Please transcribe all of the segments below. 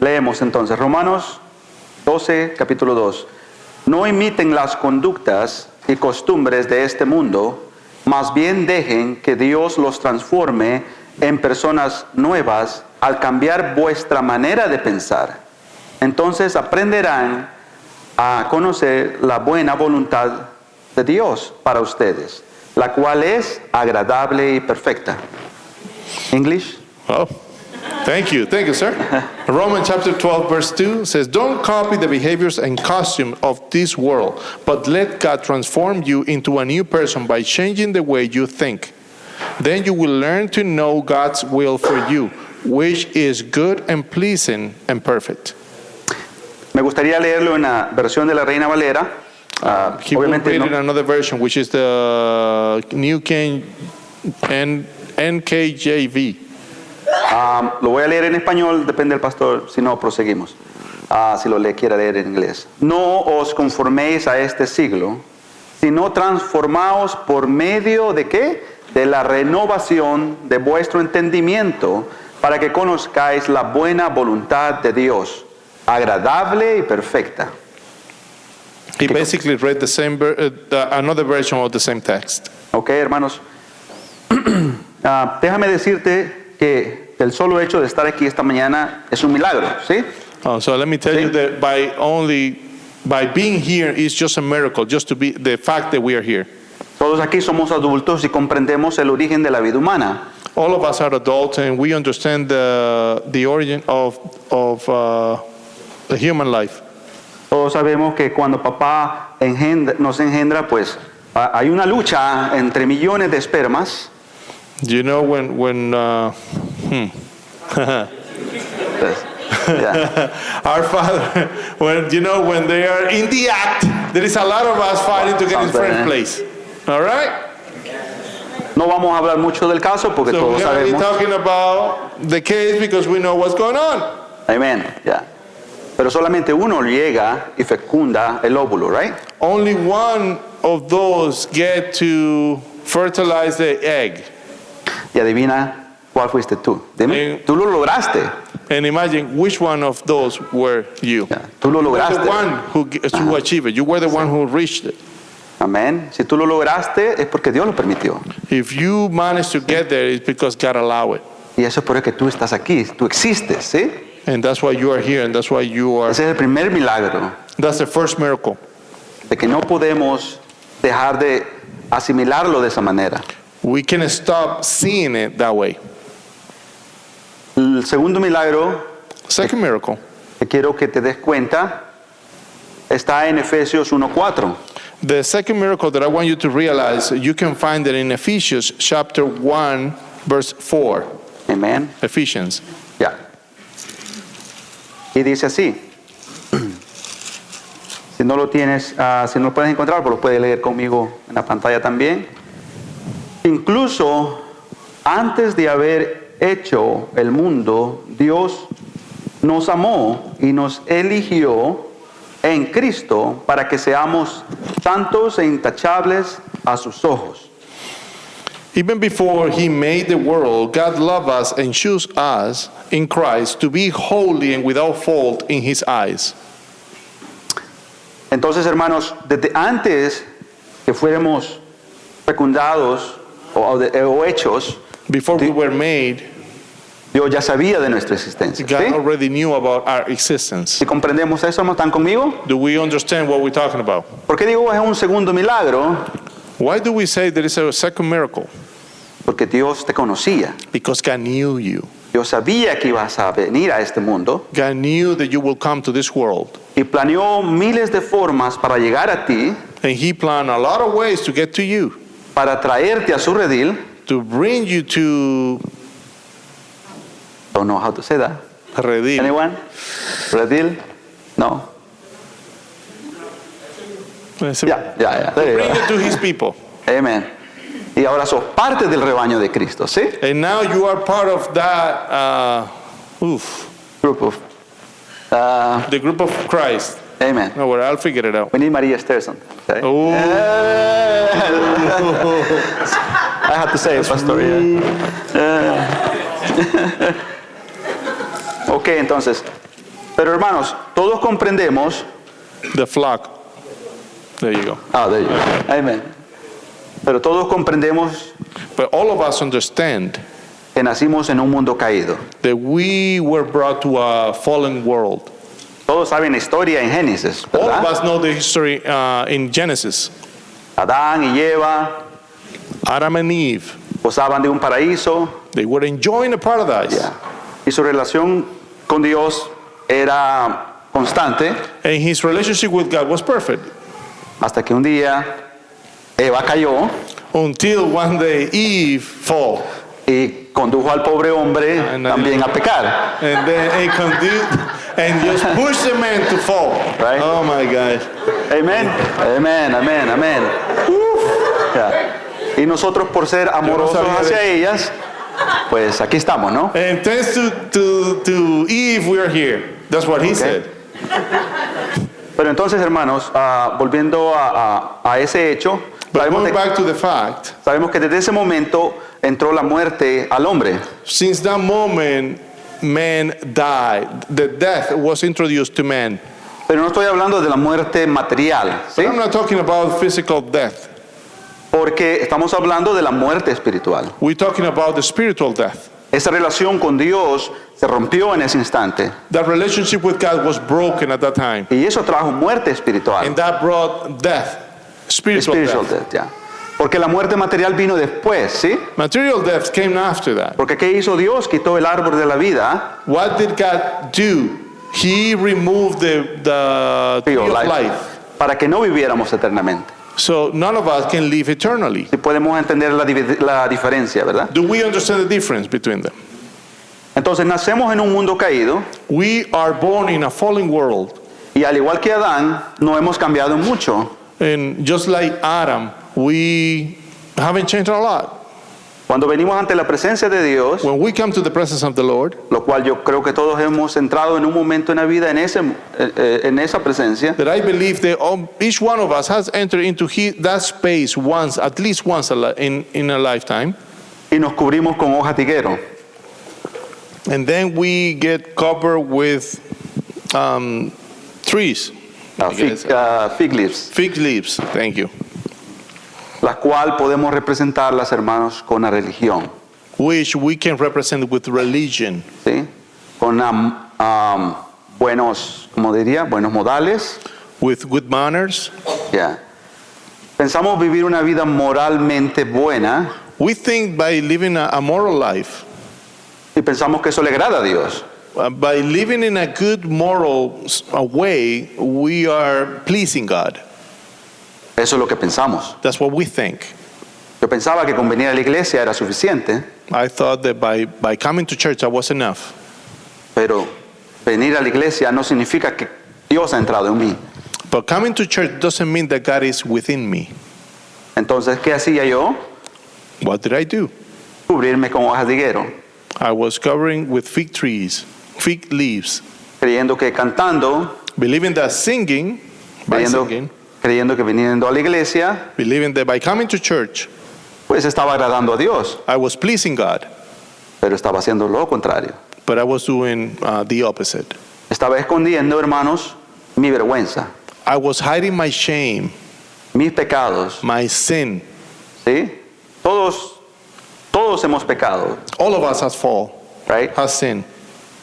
Leemos entonces Romanos 12, capítulo 2. No imiten las conductas y costumbres de este mundo, más bien dejen que Dios los transforme en personas nuevas al cambiar vuestra manera de pensar. Entonces aprenderán a conocer la buena voluntad de Dios para ustedes, la cual es agradable y perfecta. English? Oh, thank you, sir. Romans chapter 12, verse 2 says, don't copy the behaviors and costume of this world, but let God transform you into a new person by changing the way you think. Then you will learn to know God's will for you, which is good and pleasing and perfect. Me gustaría leerlo en la versión de la Reina Valera. He will read in another version, which is the New King NKJV. Lo voy a leer en español, depende del pastor, si no, proseguimos. Si lo quiera leer en inglés. No os conforméis a este siglo, sino transformaos por medio de ¿qué? De la renovación de vuestro entendimiento, para que conozcáis la buena voluntad de Dios, agradable y perfecta. He basically read the same another version of the same text. Ok, hermanos. Déjame decirte que el solo hecho de estar aquí esta mañana es un milagro, ¿sí? So let me tell you that by being here is just a miracle, just to be the fact that we are here. Todos aquí somos adultos y comprendemos el origen de la vida humana. All of us are adults and we understand the origin of the human life. Todos sabemos que cuando papá nos engendra, pues hay una lucha entre millones de espermas. You know when Yeah. Our Father, when they are in the act, there is a lot of us fighting to get in first place. All right? No vamos a hablar mucho del caso porque So todos we're going to be sabemos. talking about the case because we know what's going on. Amén. Yeah. Pero solamente uno llega y fecunda el óvulo, right? Only one of those get to fertilize the egg. Y adivina cuál fuiste tú. Dime, tú lo lograste. And imagine which one of those were you. Yeah. Tú lo You were lograste. the one who achieved it. You were the one who reached it. Amén. Si tú lo lograste es porque Dios lo permitió. If you managed to get there, it's because God allowed it. Y eso es por eso que tú estás aquí, tú existes, ¿sí? And that's why you are here, and that's why you are. Ese es el primer milagro, That's the first miracle. de que no podemos dejar de asimilarlo de esa manera. We can stop seeing it that way. El segundo milagro Second miracle que quiero que te des cuenta está en Efesios 1:4. The second miracle that I want you to realize, you can find it in Ephesians chapter 1, verse 4. Amén. Ephesians. Ya. Y dice así. Si no lo tienes, si no lo puedes encontrar, pues lo puedes leer conmigo en la pantalla también. Incluso antes de haber hecho el mundo, Dios nos amó y nos eligió en Cristo para que seamos santos e intachables a sus ojos. Even before he made the world, God loved us and chose us in Christ to be holy and without fault in his eyes. Entonces, hermanos, desde antes que fuéramos fecundados o hechos, Before we were made, Dios ya sabía de nuestra existencia. God ¿Sí? already knew about our existence. Si comprendemos eso, ¿no están conmigo? Do we understand what we're talking about? ¿Por qué digo es un segundo milagro? Why do we say there is a second miracle? Porque Dios te conocía. Because God knew you. Dios sabía que ibas a venir a este mundo God knew that you will come to this world. y planeó miles de formas para llegar a ti, And he planned a lot of ways to get to you, para traerte a su redil. to bring you to Don't know how to say that. Redil. Anyone? Redil? No. Ya. There you Bring go. you to his people. Amen. Y ahora sos parte del rebaño de Cristo, ¿sí? And now you are part of that Group of. the group of Christ. Amen. No, well, I'll figure it out. We need Maria Sterson. Okay? Oh. I have to say it, Pastor. Yeah. Ok, entonces, Pero hermanos, todos comprendemos. The flock. There you go. There you go. Amen. Pero todos comprendemos But all of us understand que nacimos en un mundo caído. that we were brought to a fallen world. Todos saben la historia en Génesis, All of ¿verdad? us know the history in Genesis. Adán y Eva Adam and Eve, gozaban de un paraíso. they were enjoying a paradise. Ya. Y su relación con Dios era constante And his relationship with God was perfect. hasta que un día Eva cayó Until one day Eve fall. y condujo al pobre hombre también a pecar. And then it and just push the man to fall. Right. Oh my gosh. Amén, amén, amén, amén. Ya. Y nosotros por ser amorosos sabía de hacia ellas, pues aquí estamos, ¿no? And thanks to Eve, we are here. That's what he said. Pero entonces, hermanos, volviendo a ese hecho, But sabemos, going back to the fact, sabemos que desde ese momento entró la muerte al hombre. since that moment, man died. The death was introduced to man. Pero no estoy hablando de la muerte material, ¿sí? But I'm not talking about physical death. Porque estamos hablando de la muerte espiritual. We're talking about the spiritual death. Esa relación con Dios se rompió en ese instante. That relationship with God was broken at that time. Y eso trajo muerte espiritual. And that brought death, spiritual Spiritual death. death, ya. Porque la muerte material vino después, ¿sí? Material death came after that. Porque ¿qué hizo Dios? Quitó el árbol de la vida. What did God do? He removed the tree of life. Para que no viviéramos eternamente. So none of us can live eternally. Si podemos entender la diferencia, ¿verdad? Do we understand the difference between them? Entonces nacemos en un mundo caído We are born in a fallen world. y al igual que Adán, no hemos cambiado mucho. And just like Adam, we haven't changed a lot. Cuando venimos ante la presencia de Dios, When we come to the presence of the Lord, lo cual yo creo que todos hemos entrado en un momento en la vida en esa presencia, that I believe that each one of us has entered into that space once, at least once in a lifetime. y nos cubrimos con hojas de higuero. And then we get covered with trees, I guess. Fig leaves, Fig leaves, thank you, la cual podemos representarlas, hermanos, con la religión, which we can represent with religion, ¿sí? Con buenos, como diría, buenos modales. with good manners. Ya. Pensamos vivir una vida moralmente buena We think by living a moral life, y pensamos que eso le agrada a Dios. by living in a good moral way, we are pleasing God. Eso es lo que pensamos. That's what we think. Yo pensaba que con venir a la iglesia era suficiente, I thought that by coming to church, that was enough. pero venir a la iglesia no significa que Dios ha entrado en mí. But coming to church doesn't mean that God is within me. Entonces, ¿qué hacía yo? What did I do? Cubrirme con hojas de higuero, I was covering with fig trees, fig leaves, creyendo que cantando, believing that singing, by singing, creyendo que viniendo a la iglesia, believing that by coming to church, pues estaba agradando a Dios, I was pleasing God, pero estaba haciendo lo contrario. but I was doing the opposite. Estaba escondiendo, hermanos, mi vergüenza, I was hiding my shame, mis pecados, my sin. ¿sí? Todos hemos pecado, All of us right? has sinned.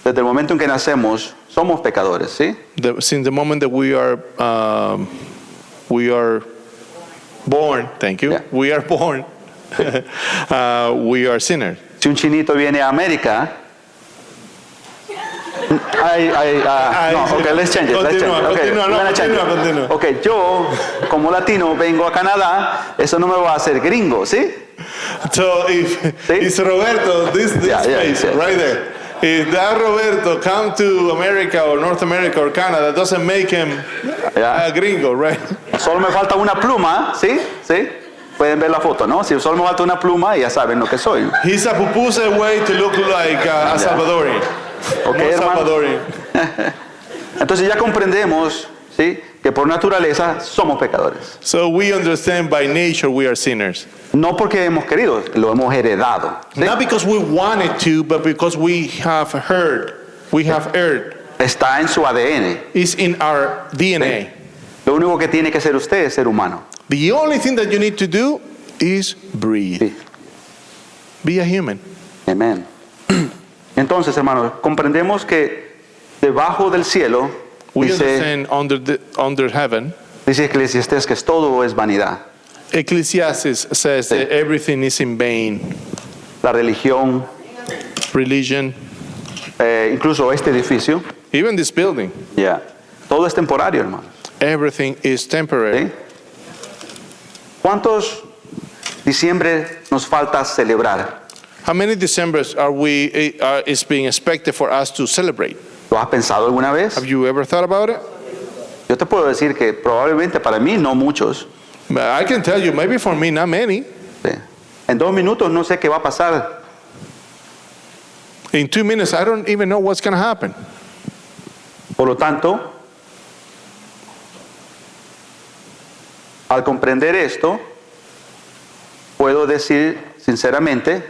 Desde el momento en que nacemos, somos pecadores, ¿sí? Since the moment that we are born, thank you, Yeah. we are born, we are sinners. Si un chinito viene a América, no, okay, let's change it. Continúa. Okay, yo, como latino, vengo a Canadá, eso no me va a hacer gringo, ¿sí? So if See? it's Roberto, this Yeah, space yeah. right there. If that Roberto come to America or North America or Canada, doesn't make him Yeah. a gringo, right? Solo me falta una pluma, ¿sí? ¿Sí? Pueden ver la foto, ¿no? Si solo me falta una pluma, ya saben lo que soy. He's a pupuse way to look like a Salvadorian. Ok, More hermano. Salvadorian. Entonces ya comprendemos, ¿sí? Que por naturaleza somos pecadores. So we understand by nature we are sinners. No porque hemos querido, lo hemos heredado. ¿sí? Not because we wanted to, but because we have heard, we have erred. está en su ADN. It's in our DNA. Lo único que tiene que hacer usted es ser humano. The only thing that you need to do is breathe. Sí. Be a human. Amén. Entonces, hermanos, comprendemos que debajo del cielo, We dice understand under heaven, Eclesiastés, que todo es vanidad. Ecclesiastes says that everything is in vain. La religión, Religion, incluso este edificio, even this building, ya, todo es temporario, hermanos. everything is temporary. ¿Sí? ¿Cuántos diciembre nos falta celebrar? How many Decembers is being expected for us to celebrate? ¿Lo has pensado alguna vez? Have you ever thought about it? Yo te puedo decir que probablemente para mí no muchos. I can tell you, maybe for me, not many. ¿Sí? En 2 minutos no sé qué va a pasar. In 2 minutes, I don't even know what's going to happen. Por lo tanto, al comprender esto, puedo decir sinceramente,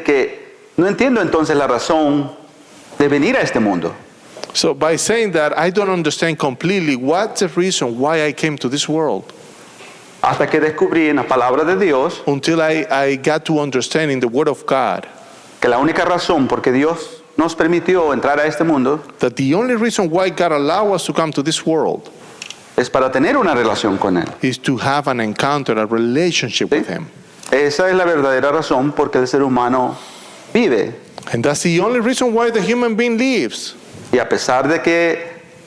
que no entiendo entonces la razón de venir a este mundo. So by saying that, I don't understand completely what's the reason why I came to this world. Hasta que descubrí en la palabra de Dios Until I got to understand in the Word of God que la única razón por que Dios nos permitió entrar a este mundo that the only reason why God allowed us to come to this world es para tener una relación con Él. is to have an encounter, a relationship with Him. Esa es la verdadera razón por que el ser humano vive. And that's the only reason why the human being lives. Y a pesar de que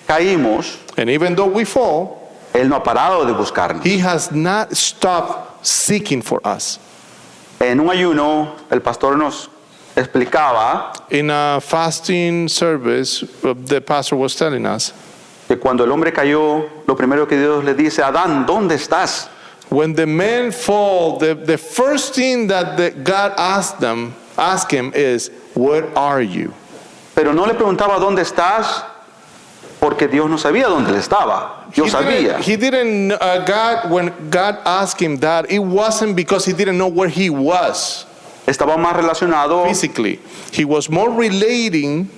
caímos, And even though we fall, Él no ha parado de buscarnos. He has not stopped seeking for us. En un ayuno, el pastor nos explicaba In a fasting service, the pastor was telling us, que cuando el hombre cayó, lo primero que Dios le dice, Adán, ¿dónde estás? when the men fall, the first thing that God asked him is, where are you? Pero no le preguntaba dónde estás, porque Dios no sabía dónde él estaba. Yo sabía. When God asked him that, it wasn't because he didn't know where he was Estaba más relacionado physically. He was more relating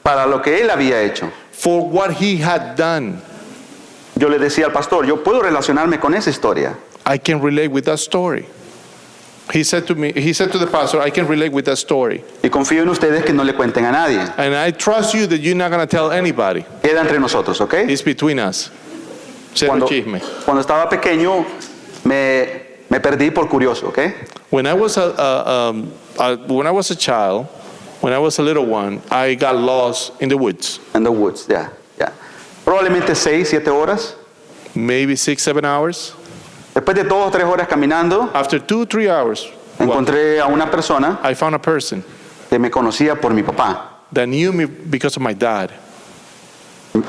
para lo que él había hecho. for what he had done. Yo le decía al pastor, yo puedo relacionarme con esa historia. I can relate with that story. He said to the pastor, I can relate with that story. Y confío en ustedes que no le cuenten a nadie. And I trust you that you're not going to tell anybody. Queda entre nosotros, ¿ok? It's between us. Cuando estaba pequeño, me perdí por curioso, ¿ok? When I was a child, when I was a little one, I got lost in the woods. In the woods, ya. Probablemente 6, 7 horas. Maybe 6-7 hours. Después de 2 o 3 horas caminando, After 2-3 hours, encontré a una persona I found a person que me conocía por mi papá. that knew me because of my dad.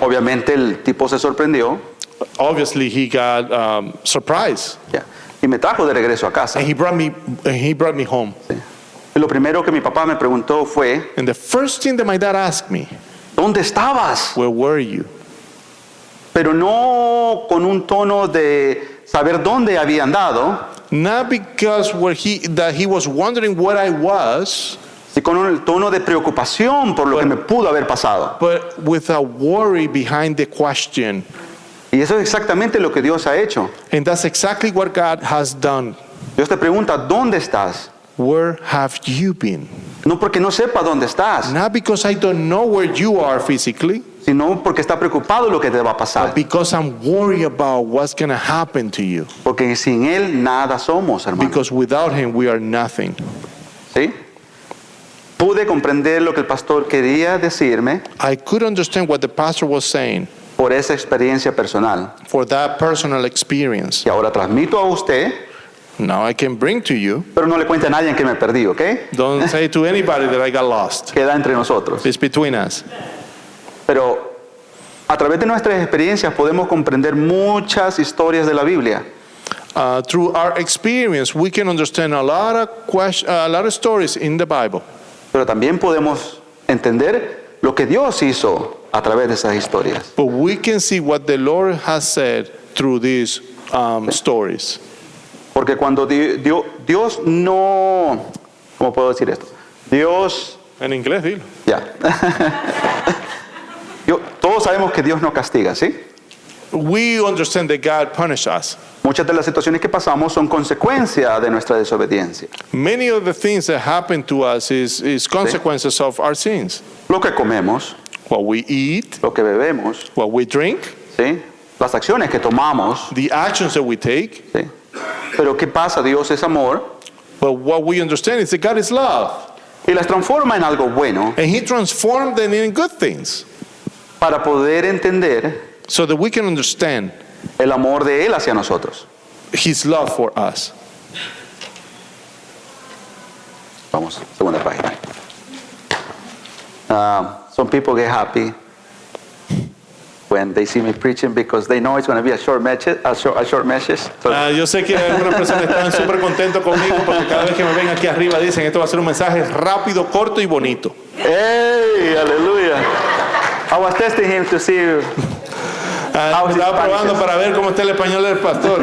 Obviamente el tipo se sorprendió, Obviously, he got surprised, ya, y me trajo de regreso a casa. and he brought me home. Sí. Y lo primero que mi papá me preguntó fue, And the first thing that my dad asked me, ¿dónde estabas? where were you? Pero no con un tono de saber dónde había andado, Not because that he was wondering where I was, sino con el tono de preocupación por lo que me pudo haber pasado. but with a worry behind the question. Y eso es exactamente lo que Dios ha hecho. And that's exactly what God has done. Dios te pregunta, ¿dónde estás? Where have you been? No porque no sepa dónde estás, Not because I don't know where you are physically, sino porque está preocupado lo que te va a pasar. but because I'm worried about what's going to happen to you. Porque sin Él nada somos, hermano. Because without him, we are nothing. ¿Sí? Pude comprender lo que el pastor quería decirme I could understand what the pastor was saying por esa experiencia personal. for that personal experience. Y ahora transmito a usted, Now I can bring to you. pero no le cuente a nadie que me perdí, ¿ok? Don't say to anybody that I got lost. Queda entre nosotros. It's between us. Pero a través de nuestras experiencias podemos comprender muchas historias de la Biblia. Through our experience, we can understand a lot of stories in the Bible. Pero también podemos entender lo que Dios hizo a través de esas historias. But we can see what the Lord has said through these stories. Porque cuando Dios no, ¿cómo puedo decir esto? Dios, En inglés, dilo. ya. Todos sabemos que Dios no castiga, ¿sí? We understand that God punished us. Muchas de las situaciones que pasamos son consecuencia de nuestra desobediencia. Many of the things that happen to us is consequences of our sins. Lo que comemos, What we eat, lo que bebemos, what we drink, ¿sí? Las acciones que tomamos, the actions that we take. ¿sí? Pero ¿qué pasa? Dios es amor But what we understand is that God is love. y las transforma en algo bueno And He transformed them in good things para poder entender so that we can understand el amor de Él hacia nosotros. His love for us. Vamos, segunda página. Some people get happy when they see me preaching because they know it's going to be a short message. So, Yo sé que algunas personas están súper contentos conmigo porque cada vez que me ven aquí arriba dicen esto va a ser un mensaje rápido, corto y bonito. hey, aleluya. I was testing him to see. Estaba probando para ver cómo está el español del pastor.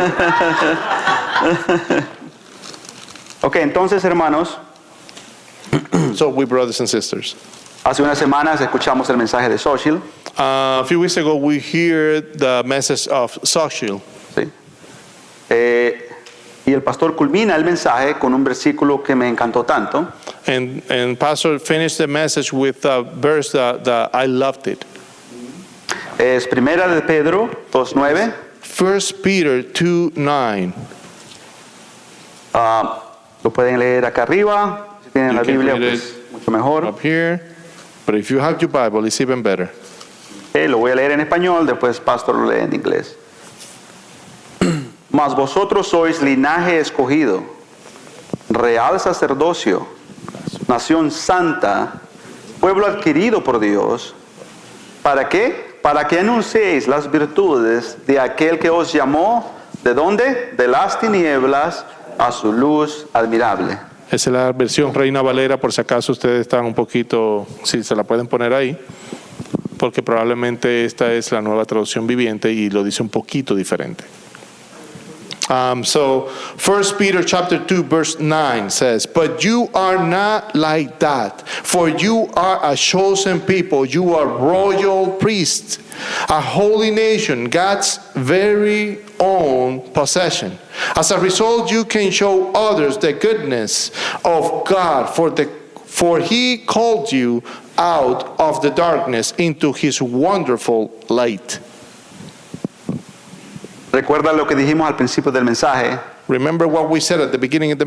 Ok, entonces, hermanos, So we brothers and sisters. hace unas semanas escuchamos el mensaje de Social. A few weeks ago we heard the message of Sochil. ¿Sí? Y el pastor culmina el mensaje con un versículo que me encantó tanto. And Pastor finished the message with a verse that I loved it. Es Primera de Pedro 2:9. 1 Peter 2:9. Lo pueden leer acá arriba. Si tienen You la can Biblia, read pues mucho mejor. Up here. But if you have your Bible, it's even better. Lo voy a leer en español, después pastor lo lee en inglés. Mas vosotros sois linaje escogido, real sacerdocio, nación santa, pueblo adquirido por Dios. ¿Para qué? Para que anunciéis las virtudes de aquel que os llamó, ¿de dónde? De las tinieblas a su luz admirable. Esa es la versión Reina Valera, por si acaso ustedes están un poquito, si se la pueden poner ahí, porque probablemente esta es la nueva traducción viviente y lo dice un poquito diferente. So 1 Peter chapter 2 verse 9 says, but you are not like that, for you are a chosen people, you are royal priests, a holy nation, God's very own possession. As a result, you can show others the goodness of God, for He called you out of the darkness into His wonderful light. Recuerda lo que dijimos al principio del mensaje. Remember what we said at the beginning of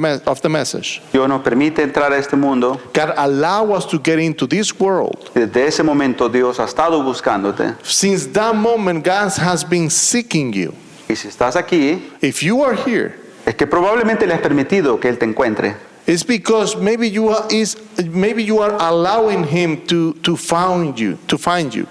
the message. Dios nos permite entrar a este mundo. God allow us to get into this world. Desde ese momento Dios ha estado buscándote. Since that moment, God has been seeking you. Y si estás aquí, If you are here, es que probablemente le has permitido que Él te encuentre. it's because maybe you are allowing Him to find you.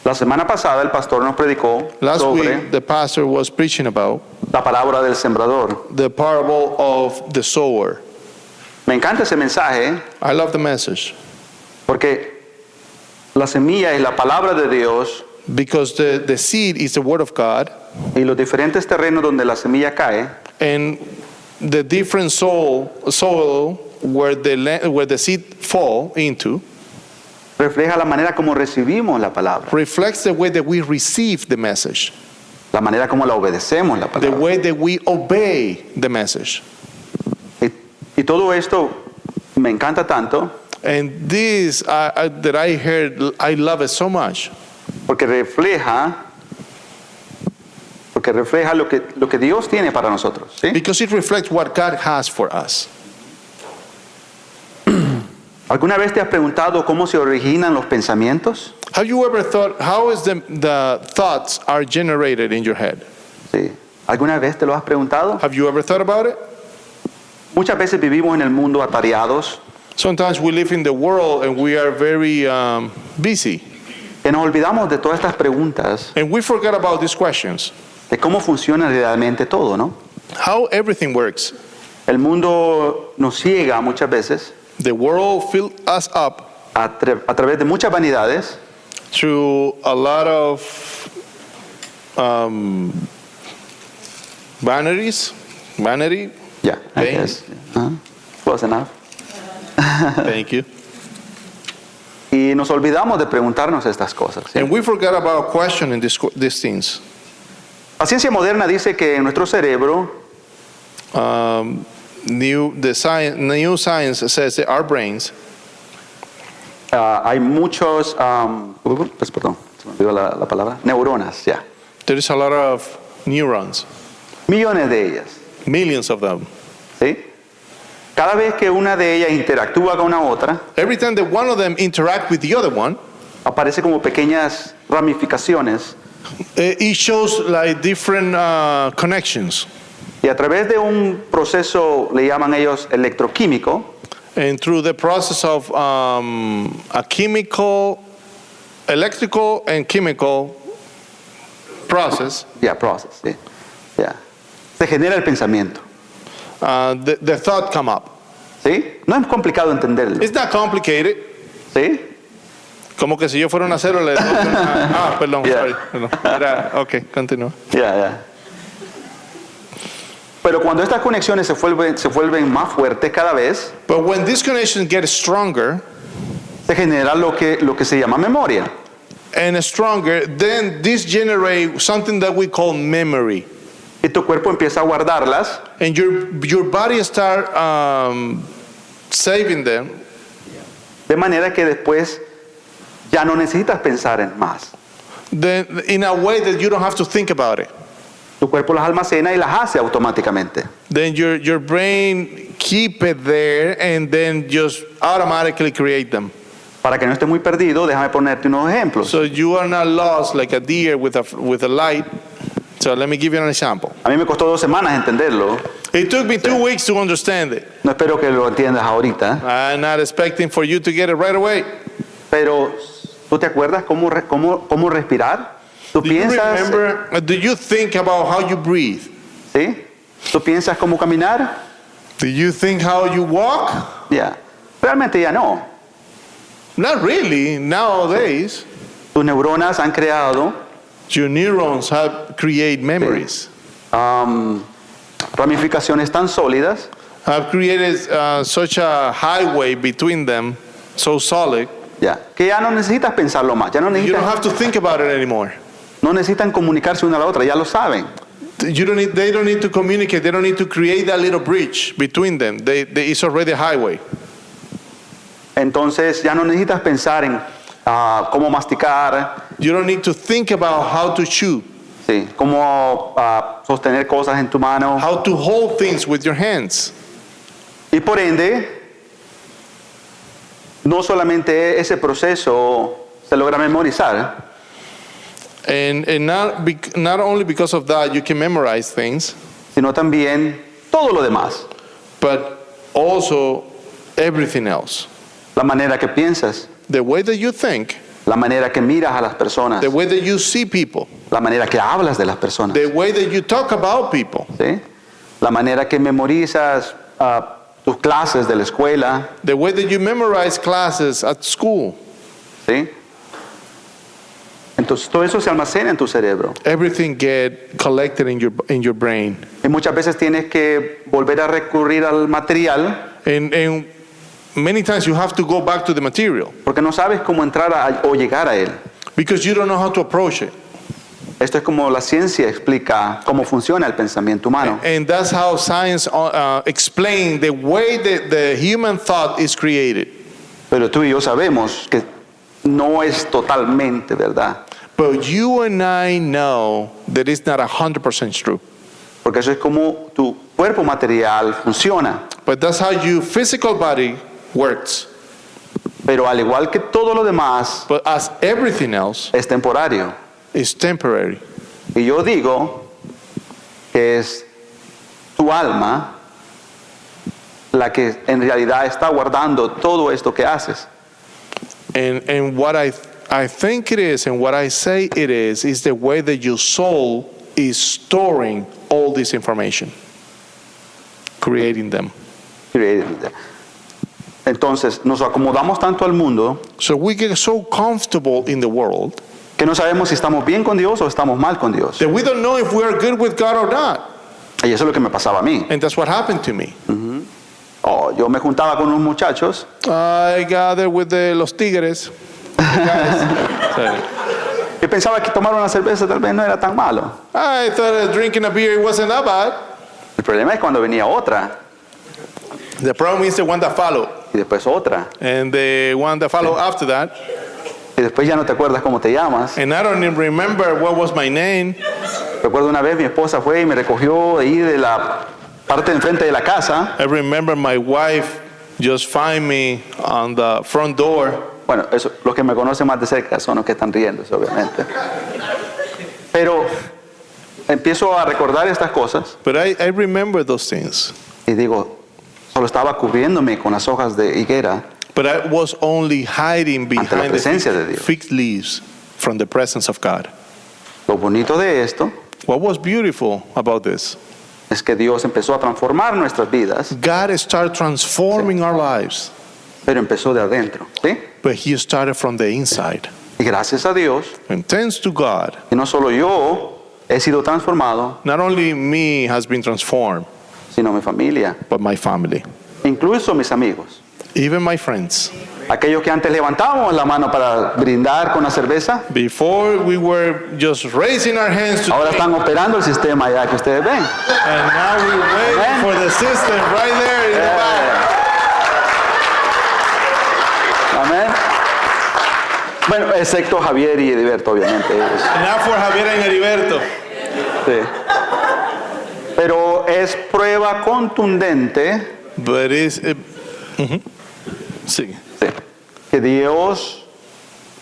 La semana pasada el pastor nos predicó Last sobre week, the pastor was preaching about la palabra del sembrador. the parable of the sower. Me encanta ese mensaje I love the message porque la semilla es la palabra de Dios because the seed is the word of God, y los diferentes terrenos donde la semilla cae and the different soil where the seed fall into refleja la manera como recibimos la palabra, reflects the way that we receive the message, la manera como la obedecemos la the palabra. way that we obey the message. Y todo esto me encanta tanto And this that I heard, I love it so much porque refleja lo que Dios tiene para nosotros, ¿sí? because it reflects what God has for us. ¿Alguna vez te has preguntado cómo se originan los pensamientos? Have you ever thought how is the thoughts are generated in your head? Sí. ¿Alguna vez te lo has preguntado? Have you ever thought about it? Muchas veces vivimos en el mundo atareados, Sometimes we live in the world and we are very busy, que nos olvidamos de todas estas preguntas, and we forget about these questions. de cómo funciona realmente todo, ¿no? How everything works. El mundo nos ciega muchas veces The world fills us up a través de muchas vanidades through a lot of vanity. Ya, Vain. es. Ajá. Close enough. Thank you. Y nos olvidamos de preguntarnos estas cosas. ¿sí? And we forgot about questioning these things. La ciencia moderna dice que en nuestro cerebro New science says that our brains, hay muchos, perdón, se me olvidó la palabra, neuronas, ya. there is a lot of neurons, Millones de ellas. millions of them. ¿sí? Cada vez que una de ellas interactúa con una otra, Every time that one of them interact with the other one, aparece como pequeñas ramificaciones it shows like different connections. y a través de un proceso, le llaman ellos electroquímico, And through the process of a electrical and chemical process, process, sí, ya. Se genera el pensamiento. the thought come up. ¿sí? No es complicado entenderlo. It's not complicated. ¿sí? Como que si yo fuera un acero le doy perdón, Yeah. sorry. Perdón. Ok, continúa. Ya. Pero cuando estas conexiones se vuelven más fuertes cada vez, But when these connections get stronger se genera lo que se llama memoria. and stronger, then this generate something that we call memory. Y tu cuerpo empieza a guardarlas And your body start saving them, de manera que después ya no necesitas pensar en más. then in a way that you don't have to think about it. Tu cuerpo las almacena y las hace automáticamente. Then your brain keep it there and then just automatically create them. Para que no estés muy perdido, déjame ponerte unos ejemplos. So you are not lost like a deer with a light. So let me give you an example. A mí me costó 2 semanas entenderlo. It took me 2 weeks to understand it. No espero que lo entiendas ahorita. I'm not expecting for you to get it right away. Pero, ¿tú te acuerdas cómo respirar? ¿Tú Do you piensas, remember? Do you think about how you breathe? ¿sí? ¿Tú piensas cómo caminar? Do you think how you walk? Ya. Realmente ya no. Not really. Nowadays, Tus neuronas han creado your neurons have create memories. ramificaciones tan sólidas Have created such a highway between them, so solid. ya, que ya no necesitas pensarlo más. Ya no You don't necesitas, have to think about it anymore. no necesitan comunicarse una a la otra, ya lo saben. They don't need to communicate. They don't need to create that little bridge between them. It's already a highway. Entonces ya no necesitas pensar en cómo masticar, You don't need to think about how to chew, ¿sí? Cómo sostener cosas en tu mano. how to hold things with your hands. Y por ende, no solamente ese proceso se logra memorizar, And not only because of that you can memorize things, sino también todo lo demás. but also everything else. La manera que piensas, The way that you think, la manera que miras a las personas, the way that you see people, la manera que hablas de las personas, the way that you talk about people, ¿sí? La manera que memorizas tus clases de la escuela, the way that you memorize classes at school, ¿sí? Entonces todo eso se almacena en tu cerebro everything get collected in your brain. y muchas veces tienes que volver a recurrir al material And many times you have to go back to the material porque no sabes cómo entrar o llegar a él. because you don't know how to approach it. Esto es como la ciencia explica cómo funciona el pensamiento humano. And that's how science explains the way that the human thought is created. Pero tú y yo sabemos que no es totalmente verdad, But you and I know that it's not 100% true. porque eso es como tu cuerpo material funciona. But that's how your physical body works. Pero al igual que todo lo demás, But as everything else es temporario. is temporary. Y yo digo que es tu alma la que en realidad está guardando todo esto que haces. And what I think it is and what I say it is the way that your soul is storing all this information, creating them. Entonces nos acomodamos tanto al mundo So we get so comfortable in the world que no sabemos si estamos bien con Dios o estamos mal con Dios. that we don't know if we are good with God or not. Y eso es lo que me pasaba a mí. And that's what happened to me. Oh, yo me juntaba con unos muchachos I gathered with los tigres. Guys. So, y pensaba que tomar una cerveza tal vez no era tan malo. I thought drinking a beer wasn't that bad. El problema es cuando venía otra The problem is the one that followed. y después otra. And the one that followed after that. Y después ya no te acuerdas cómo te llamas. And I don't even remember what was my name. Recuerdo una vez mi esposa fue y me recogió ahí de la parte de enfrente de la casa. I remember my wife just find me on the front door. Bueno, eso, los que me conocen más de cerca son los que están riéndose, obviamente. Pero empiezo a recordar estas cosas But I remember those things. y digo, solo estaba cubriéndome con las hojas de higuera. But I was only hiding Ante la behind the presencia de Dios. fig leaves from the presence of God. Lo bonito de esto What was beautiful about this? es que Dios empezó a transformar nuestras vidas, God started transforming our lives, pero empezó de adentro, ¿sí? but He started from the inside. Y gracias a Dios, And thanks to God, que no solo yo he sido transformado, not only me has been transformed, sino mi familia, but my family, incluso mis amigos. even my friends. Aquellos que antes levantábamos la mano para brindar con la cerveza, Before we were just raising our hands to ahora drink, están operando el sistema ya que ustedes ven. and now we're waiting Amen. for the system right there in the back. Amén. Bueno, excepto Javier y Heriberto, obviamente. ellos, Now for Javier and Heriberto. sí. Pero es prueba contundente, But it's, sí. sí, que Dios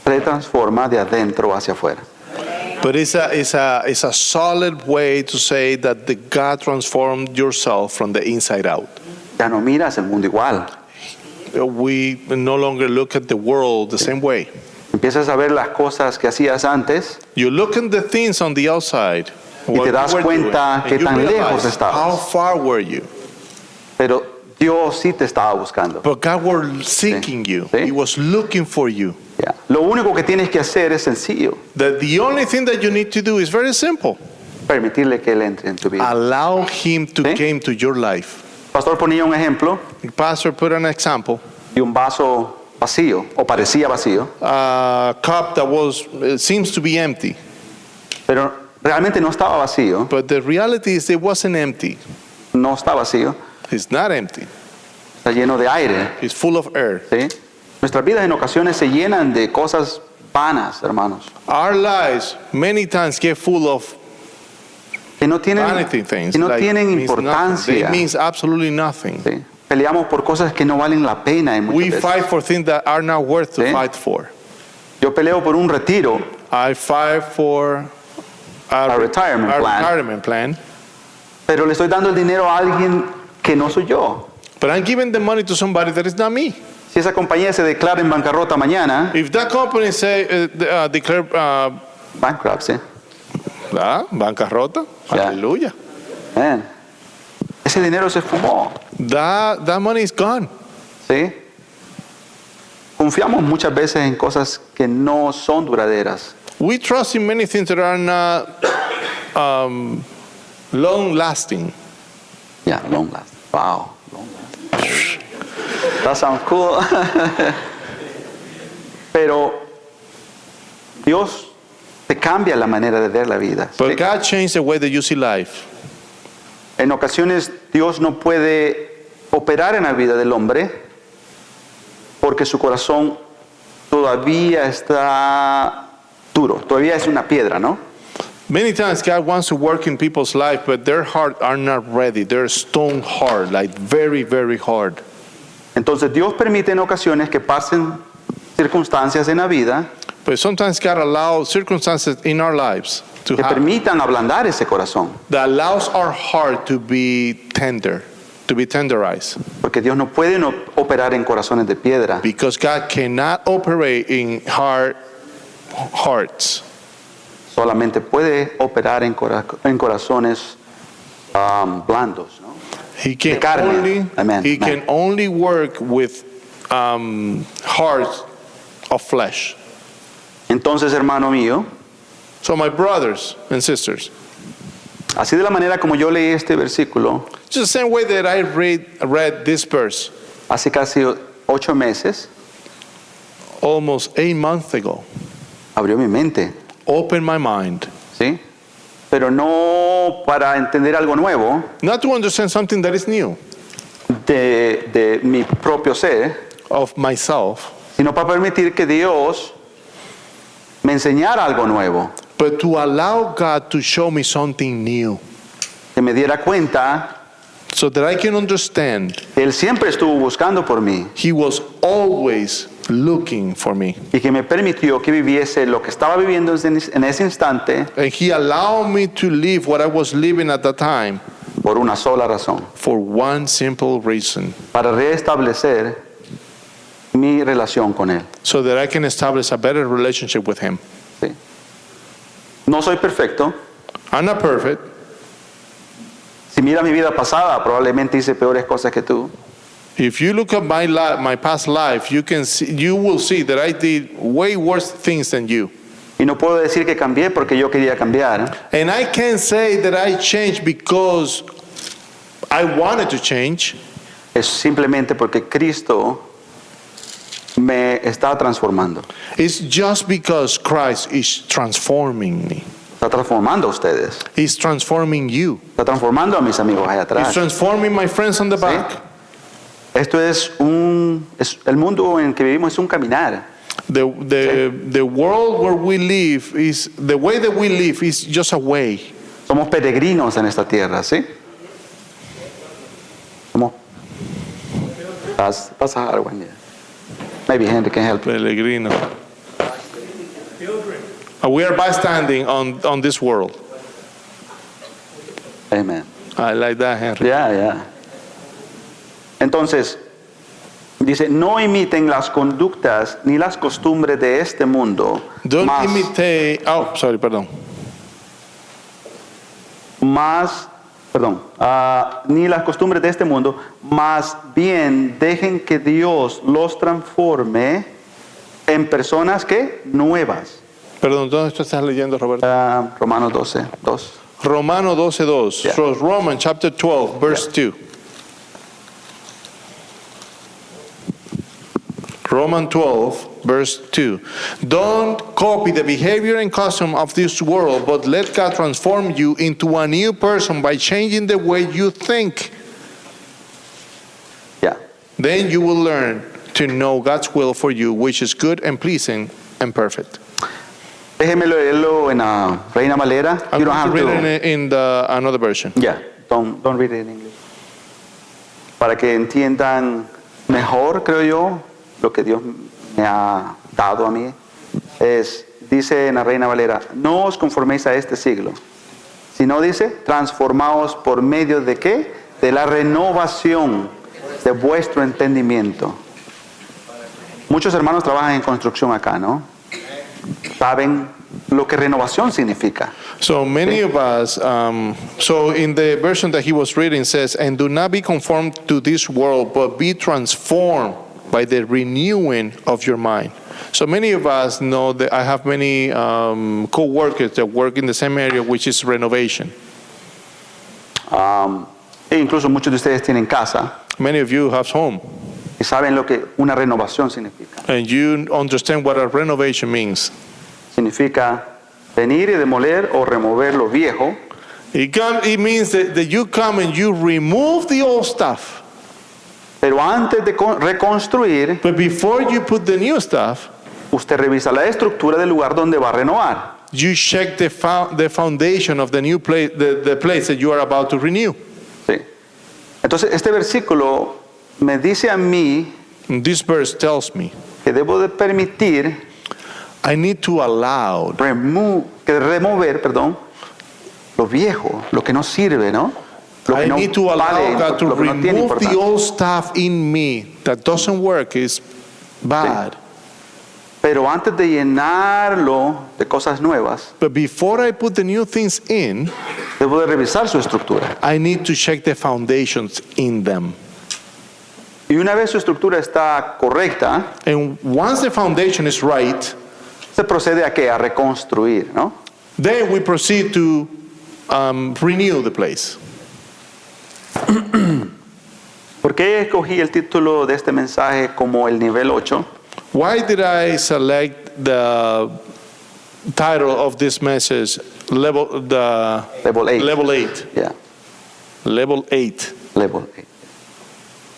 retransforma de adentro hacia afuera. But it's a solid way to say that the God transformed yourself from the inside out. Ya no miras el mundo igual. We no longer look at the world the same way. Empiezas a ver las cosas que hacías antes You look at the things on the outside. Y what te you das were cuenta doing, qué and you tan realize lejos estabas. how far were you? pero Dios sí te estaba buscando. But God was seeking you. Sí. He was looking for you. Ya. Lo único que tienes que hacer es sencillo, That the only thing that you need to do is very simple. permitirle que Él entre en tu vida. Allow Him to Sí. come to your life. El pastor ponía un ejemplo The pastor put an example. de un vaso vacío, o parecía vacío, A cup that seems to be empty. pero realmente no estaba vacío, But the reality is it wasn't empty. no está vacío, It's not empty. está lleno de aire. It's full of air. ¿Sí? Nuestras vidas en ocasiones se llenan de cosas vanas, hermanos, Our lives many times get full of que no tienen, vanity things. que no like, tienen means nothing. importancia. They means absolutely nothing. ¿Sí? Peleamos por cosas que no valen la pena en We muchas fight veces. for things that are not worth to Sí. fight for. Yo peleo por un retiro, I fight for A retirement plan. retirement plan. pero le estoy dando el dinero a alguien que no soy yo. But I'm giving the money to somebody that is not me. Si esa compañía se declara en bancarrota mañana, If that company say declare bankruptcy, bancarrota, Yeah. hallelujah. man, ese dinero se fumó. That money is gone. ¿Sí? Confiamos muchas veces en cosas que no son duraderas. We trust in many things that are not long lasting. Yeah, long last. Wow, long last. That sounds cool. Pero Dios te cambia la manera de ver la vida. But ¿sí? God changed the way that you see life. En ocasiones Dios no puede operar en la vida del hombre porque su corazón todavía está duro, todavía es una piedra, ¿no? Many times God wants to work in people's life, but their heart are not ready. They're stone hard, like very, very hard. Entonces Dios permite en ocasiones que pasen circunstancias en la vida But sometimes God allows circumstances in our lives to que happen permitan ablandar ese corazón, that allows our heart to be tender, to be tenderized. porque Dios no puede operar en corazones de piedra, Because God cannot operate in hard hearts. solamente puede operar en corazones blandos, ¿no? He can De carne. only Amen. he Amen. can only work with hearts of flesh. Entonces, hermano mío, So my brothers and sisters, Así de la manera como yo leí este versículo, Just the same way that I read this verse hace casi 8 meses, almost 8 months ago, abrió mi mente, opened my mind. ¿sí? Pero no para entender algo nuevo Not to understand something that is new de mi propio ser, of myself, sino para permitir que Dios me enseñara algo nuevo, but to allow God to show me something new que me diera cuenta so that I can understand que Él siempre estuvo buscando por mí He was always looking for me. y que me permitió que viviese lo que estaba viviendo en ese instante And He allowed me to live what I was living at the time por una sola razón, for one simple reason, para restablecer mi relación con Él. so that I can establish a better relationship with Him. ¿Sí? No soy perfecto. I'm not perfect. Si mira mi vida pasada, probablemente hice peores cosas que tú. If you look at my life, my past life, you will see that I did way worse things than you. Y no puedo decir que cambié porque yo quería cambiar, And I can't say that I changed because I wanted to change. es simplemente porque Cristo me está transformando. It's just because Christ is transforming me. Está transformando a ustedes. He's transforming you. Está transformando a mis amigos allá He's atrás. transforming my friends on the back. Esto es el mundo en que vivimos es un caminar. The world where we live is, the way that we live is just a way. Somos peregrinos en esta tierra, ¿sí? Somos. Pasa algo en ella. Maybe Henry can help. Pellegrino. We are bystanding on this world. Amen. I like that, Henry. Ya. Entonces, dice, no imiten las conductas ni las costumbres de este mundo, Don't imitate. Oh, sorry, perdón. ni las costumbres de este mundo, más bien dejen que Dios los transforme en personas que nuevas. Perdón, ¿dónde tú estás leyendo, Roberto? Romanos 12, 2. Romano 12:2. Yeah. So Romans chapter 12, verse 2. Romans 12, verse 2. Don't copy the behavior and custom of this world, but let God transform you into a new person by changing the way you think. Ya. Then you will learn to know God's will for you, which is good and pleasing and perfect. Déjeme leerlo en la Reina Valera. I'm You don't going have to read to. it in another version. Yeah, don't read it in English. Para que entiendan mejor, creo yo, lo que Dios me ha dado a mí, dice en la Reina Valera, no os conforméis a este siglo, sino dice, transformaos por medio de ¿qué? De la renovación de vuestro entendimiento. Muchos hermanos trabajan en construcción acá, ¿no? Saben lo que renovación significa. So many of us, so in the version that he was reading says, and do not be conformed to this world, but be transformed by the renewing of your mind. So many of us know that I have many co-workers that work in the same area, which is renovation. E incluso muchos de ustedes tienen casa Many of you have home, y saben lo que una renovación significa. and you understand what a renovation means. Significa venir y demoler o remover lo viejo It means that you come and you remove the old stuff. Pero antes de reconstruir, But before you put the new stuff, usted revisa la estructura del lugar donde va a renovar. you check the foundation of the new place, the place that you are about to renew. Sí. Entonces, este versículo me dice a mí And this verse tells me que debo de permitir I need to allow, remover, lo viejo, lo que no sirve, ¿no? Lo que I no need to allow vale, God to lo que no tiene remove the importancia. old stuff in me that doesn't work, is bad. Pero antes de llenarlo de cosas nuevas, But before I put the new things in, debo de revisar su estructura. I need to check the foundations in them. Y una vez su estructura está correcta, And once the foundation is right, se procede a qué? A reconstruir, ¿no? then we proceed to renew the place. ¿Por qué escogí el título de este mensaje como el nivel 8? Why did I select the title of this message, level 8. level 8? Yeah, Level 8. level 8.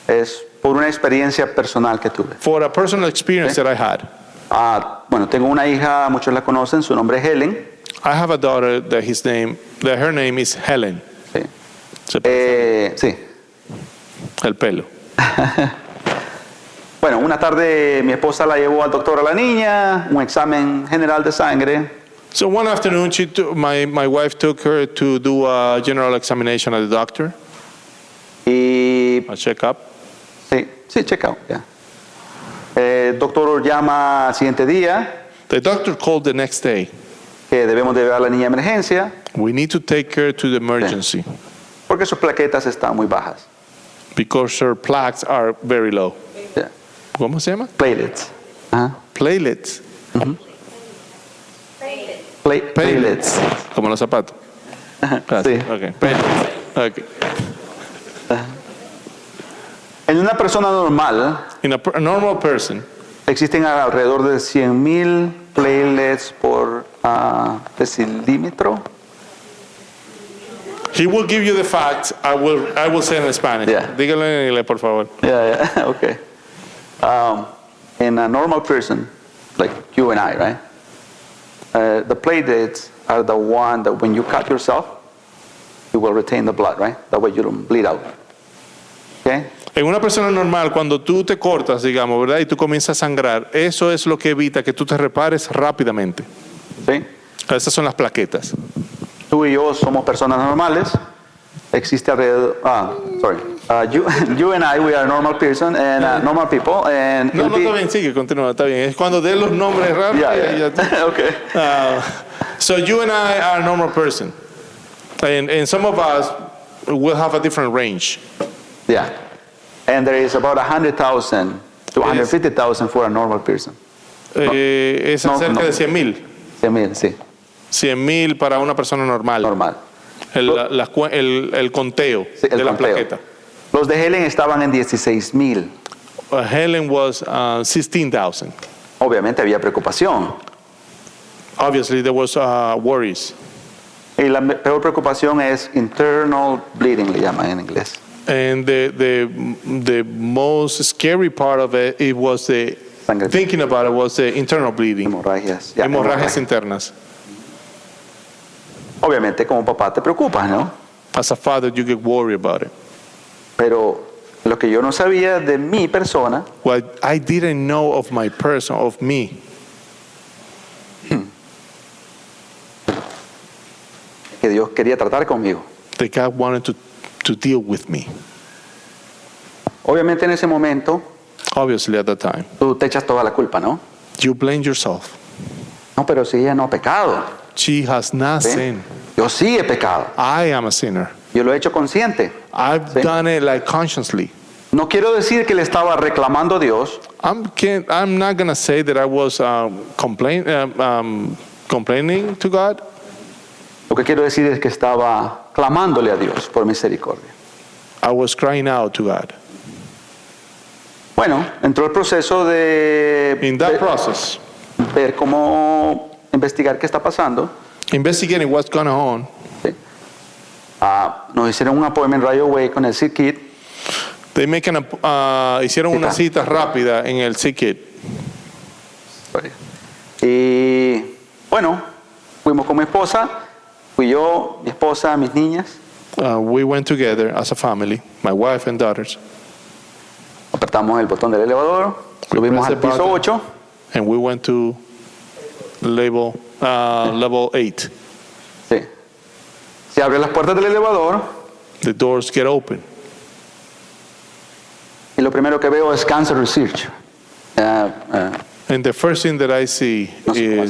Es por una experiencia personal que tuve. For a personal experience that I had. Bueno, tengo una hija, muchos la conocen, su nombre es Helen. I have a daughter that her name is Helen. Sí. Sí. El pelo. Bueno, una tarde mi esposa la llevó al doctor a la niña, un examen general de sangre. So one afternoon, my wife took her to do a general examination at the doctor, Y a checkup. sí, check out, ya. El doctor llama al siguiente día The doctor called the next day. que debemos de llevar a la niña a emergencia We need to take her to the emergency porque sus plaquetas están muy bajas. because her plaques are very low. Ya. ¿Cómo se llama? Platelets. Ajá. Platelets. Platelets. Como los zapatos. Sí. Okay. Platelets. Okay. En una persona normal In a normal person, existen alrededor de 100,000 platelets por decilímetro. he will give you the facts. I will say in Spanish. Yeah. Dígalo en inglés, por favor. Yeah, okay. In a normal person, like you and I, right? The platelets are the one that when you cut yourself, you will retain the blood, right? That way you don't bleed out. Okay? En una persona normal, cuando tú te cortas, digamos, ¿verdad? Y tú comienzas a sangrar, eso es lo que evita que tú te repares rápidamente. ¿Sí? Esas son las plaquetas. Tú y yo somos personas normales. Existe alrededor. You and I, we are normal person and normal people. And No, está bien, sigue, continúa, está bien. Es cuando den los nombres rápidos. Yeah. Okay. So you and I are a normal person. And some of us will have a different range. Yeah. And there is about 100,000 to 150,000 for a normal person. Es cerca de 100,000. 100,000, sí. 100,000 para una persona normal. Normal. El conteo Sí, el de la conteo. plaqueta. Los de Helen estaban en 16,000. Helen was 16,000. Obviamente había preocupación. Obviously, there was worries. Y la peor preocupación es internal bleeding, le llaman en inglés. And the most scary part of it was Sangre. thinking about it was the internal bleeding, Hemorragias. Ya, hemorragias internas. Obviamente como papá te preocupas, ¿no? As a father, you get worried about it. Pero lo que yo no sabía de mi persona What I didn't know of my person, of me, que Dios quería tratar conmigo. that God wanted to deal with me. Obviamente en ese momento Obviously, at that time, tú te echas toda la culpa, ¿no? you blame yourself. No, pero si ella no ha pecado. She has not ¿Sí? sinned. Yo sí he pecado. I am a sinner. Yo lo he hecho consciente. I've ¿Sí? done it like consciously. No quiero decir que le estaba reclamando a Dios, I'm not going to say that I was complaining to God. lo que quiero decir es que estaba clamándole a Dios por misericordia. I was crying out to God. Bueno, entró el proceso de In that process, ver cómo investigar qué está pasando. investigating what's going on, ¿Sí? Nos hicieron un appointment right away con el sick kit. hicieron una cita rápida en el sick kit. Y bueno, fuimos con mi esposa, fui yo, mi esposa, mis niñas. We went together as a family, my wife and daughters, Apretamos el botón del elevador, subimos al piso 8. and we went to level 8. Sí. Se abren las puertas del elevador The doors get open. y lo primero que veo es Cancer Research. And the first thing that I see No sé cómo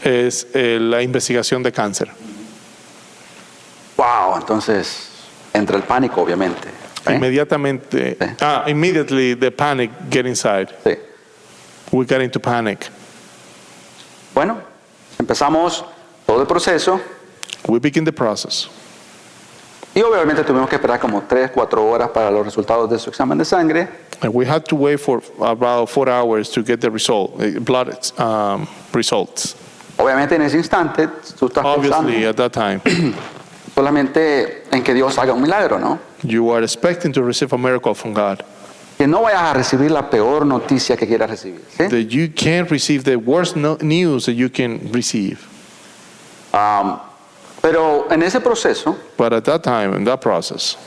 es la investigación de cáncer. Wow, entonces entra el pánico, obviamente. ¿eh? Immediately the panic get inside. Sí. We got into panic. Bueno, empezamos todo el proceso. We begin the process. Y obviamente tuvimos que esperar como 3-4 horas para los resultados de su examen de sangre. And we had to wait for about 4 hours to get the blood results. Obviamente en ese instante tú estás Obviously, pensando at that time, solamente en que Dios haga un milagro, ¿no? you are expecting to receive a miracle from God. Que no vayas a recibir la peor noticia que quieras recibir, ¿sí? That you can't receive the worst news that you can receive. Pero en ese proceso But at that time, in that process,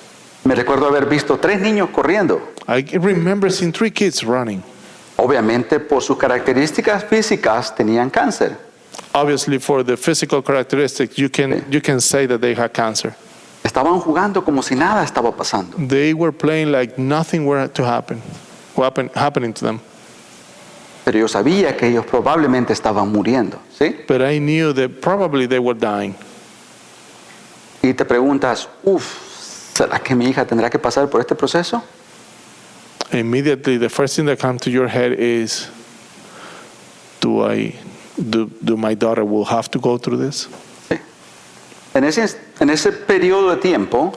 me recuerdo haber visto 3 niños corriendo. I remember seeing 3 kids running. Obviamente por sus características físicas tenían cáncer. Obviously, for the physical characteristics, you can say that they had cancer. Estaban jugando como si nada estaba pasando. They were playing like nothing were to happening to them. Pero yo sabía que ellos probablemente estaban muriendo, ¿sí? But I knew that probably they were dying. Y te preguntas, ¿será que mi hija tendrá que pasar por este proceso? Immediately, the first thing that comes to your head is, do my daughter will have to go through this? Sí. En ese periodo de tiempo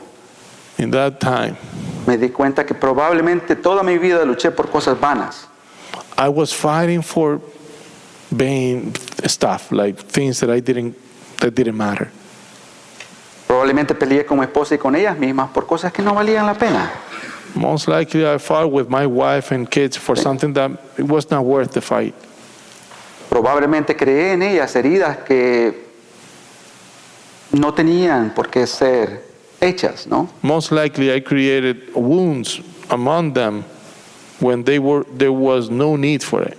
In that time, me di cuenta que probablemente toda mi vida luché por cosas vanas. I was fighting for vain stuff, like things that didn't matter. Probablemente peleé con mi esposa y con ellas mismas por cosas que no valían la pena. Most likely, I fought with my wife and kids for something that it was not worth the fight. Probablemente creé en ellas heridas que no tenían por qué ser hechas, ¿no? Most likely, I created wounds among them when there was no need for it.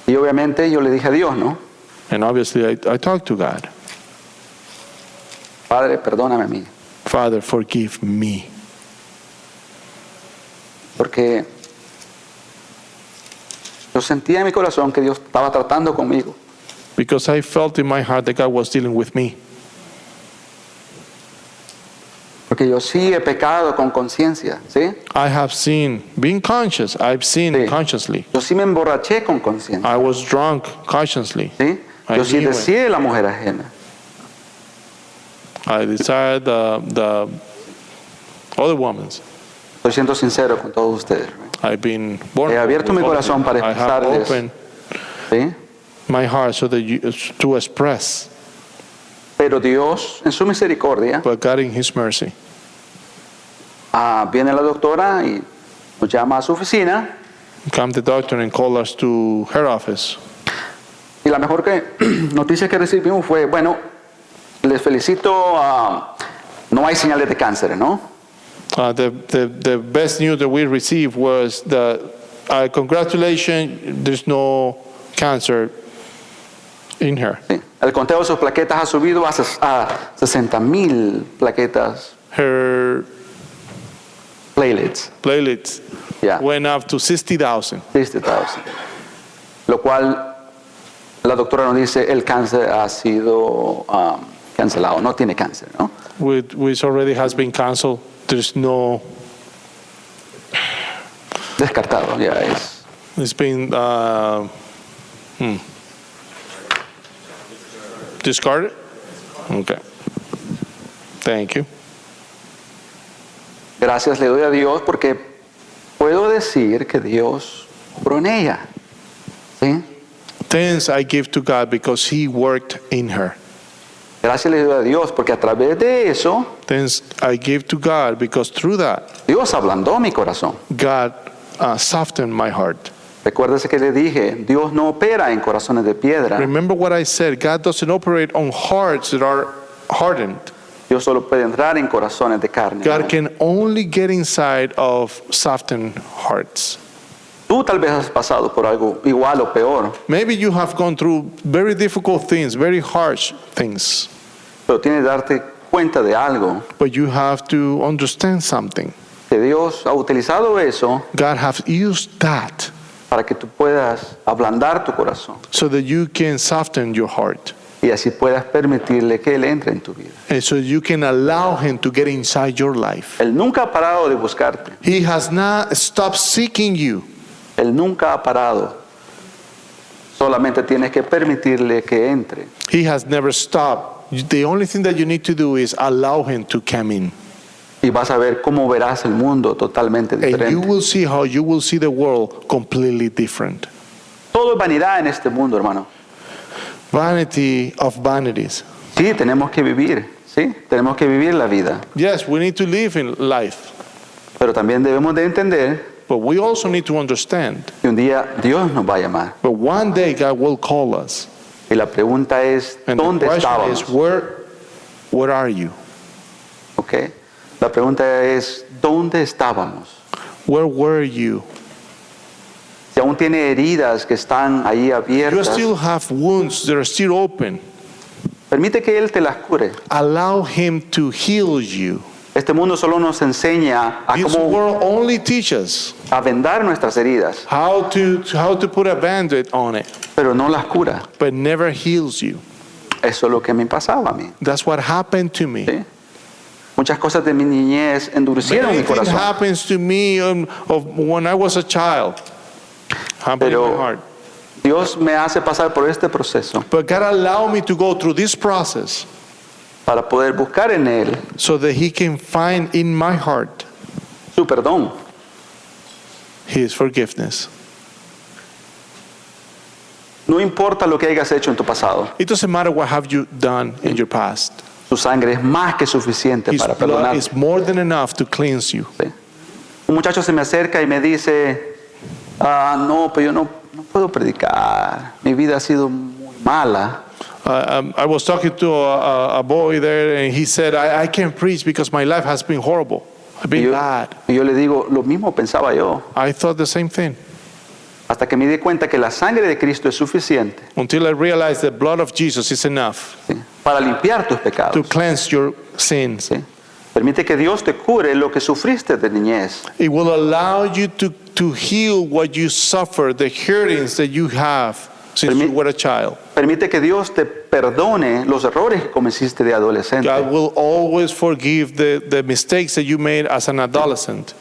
Y obviamente yo le dije a Dios, ¿no? And obviously, I talked to God. Padre, perdóname a mí. Father, forgive me. Porque yo sentía en mi corazón que Dios estaba tratando conmigo. Because I felt in my heart that God was dealing with me. Porque yo sí he pecado con conciencia, ¿sí? I have sinned, being conscious, I've sinned Sí. consciously. Yo sí me emborraché con conciencia, I was drunk consciously. ¿sí? I Yo sí knew it. deseé la mujer ajena. I desired the other woman's. Estoy siendo sincero con todos ustedes, I've been born. He abierto with mi all of corazón you. para I have expresarles. opened ¿sí? my heart so that to express, Pero Dios, en su misericordia, but God in His mercy. Viene la doctora y nos llama a su oficina. Come the doctor and call us to her office. Y la mejor noticia que recibimos fue, bueno, les felicito, no hay señales de cáncer, ¿no? The best news that we received was that congratulations, there's no cancer in her. Sí. El conteo de sus plaquetas ha subido a 60,000 plaquetas, Her platelets, platelets ya, went up to 60,000. 60,000. Lo cual la doctora nos dice, el cáncer ha sido cancelado, no tiene cáncer, ¿no? Which already has been canceled. There's no, Descartado, ya es. it's been discarded? Okay. Thank you. Gracias le doy a Dios porque puedo decir que Dios obró en ella, ¿sí? Thanks I give to God because He worked in her. Gracias le doy a Dios porque a través de eso Thanks I give to God because through that, Dios ablandó mi corazón. God softened my heart. Recuérdese que le dije, Dios no opera en corazones de piedra. Remember what I said, God doesn't operate on hearts that are hardened. Dios solo puede entrar en corazones de carne. God can only get inside of softened hearts. Tú tal vez has pasado por algo igual o peor, Maybe you have gone through very difficult things, very harsh things, pero tienes que darte cuenta de algo, but you have to understand something. que Dios ha utilizado eso God has used that para que tú puedas ablandar tu corazón so that you can soften your heart, y así puedas permitirle que Él entre en tu vida. and so you can allow Him to get inside your life. Él nunca ha parado de buscarte. He has not stopped seeking you. Él nunca ha parado. Solamente tienes que permitirle que entre. He has never stopped. The only thing that you need to do is allow him to come in. Y vas a ver cómo verás el mundo totalmente And you diferente. will see how you will see the world completely different. Todo es vanidad en este mundo, hermano. Vanity of vanities. Sí, tenemos que vivir, sí, tenemos que vivir la vida. Yes, we need to live in life, Pero también debemos de entender but we also need to understand que un día Dios nos va a llamar. that one day God will call us. Y la pregunta es, And the ¿dónde question estábamos? is, where are you? ¿Ok? La pregunta es, ¿dónde estábamos? Where were you? Si aún tiene heridas que están ahí You abiertas, still have wounds that are still open. permite que Él te las cure. Allow him to heal you. Este mundo solo nos enseña a This cómo world only teaches a vendar nuestras heridas, how to put a band-aid on it, pero no las cura. but never heals you. Eso es lo que me pasaba a mí. That's what happened to me. ¿Sí? Muchas cosas de mi niñez endurecieron mi Anything corazón. happens to me of when I was a child, happened in my Pero heart. Dios me hace pasar por este proceso But God allowed me to go through this process para poder buscar en Él so that He can find in my heart su perdón. His forgiveness. No importa lo que hayas hecho en tu pasado, It doesn't matter what have you done in your past. su sangre es más que suficiente His para blood perdonar. is more than enough to cleanse you. ¿Sí? Un muchacho se me acerca y me dice, no, pero yo no puedo predicar, mi vida ha sido muy mala. I was talking to a boy there, and he said, I can't preach because my life has been horrible. I've Y been yo, bad. y yo le digo, lo mismo pensaba yo, I thought the same thing hasta que me di cuenta que la sangre de Cristo es suficiente, until I realized the blood of Jesus is enough ¿sí? Para limpiar tus to pecados. cleanse your sins. ¿Sí? Permite que Dios te cure lo que sufriste de niñez. It will allow you to heal what you suffered, the hurtings that you have since you were a child. Permite que Dios te perdone los errores que cometiste de adolescente. God will always forgive the mistakes that you made as an adolescent.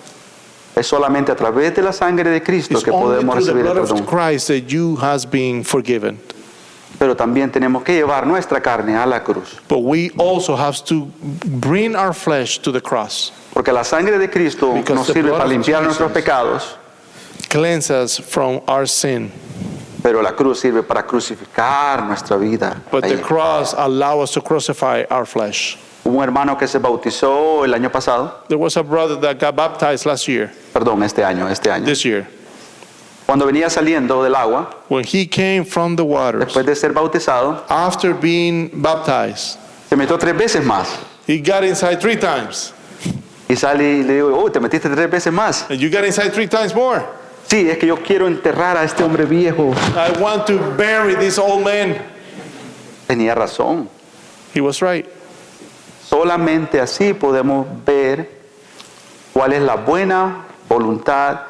Es solamente a través de la sangre de Cristo It's que only podemos through the recibir el blood perdón. of Christ that you has been forgiven. Pero también tenemos que llevar nuestra carne a la cruz. But we also have to bring our flesh to the cross. Porque la sangre de Cristo Because nos the sirve blood para of limpiar Jesus nuestros pecados, Cleanse us from our sin. pero la cruz sirve para crucificar nuestra vida. But the Ahí. cross allows us to crucify our flesh. Hubo un hermano que se bautizó el año pasado, There was a brother that got baptized last year, perdón, este año. this year. Cuando venía saliendo del agua, When he came from the waters, después de ser bautizado, after being baptized, se metió 3 veces más. he got inside 3 times. Y sale y le digo, te metiste 3 veces más. And you got inside 3 times more. Sí, es que yo quiero enterrar a este hombre viejo. I want to bury this old man. Tenía razón. He was right. Solamente así podemos ver cuál es la buena voluntad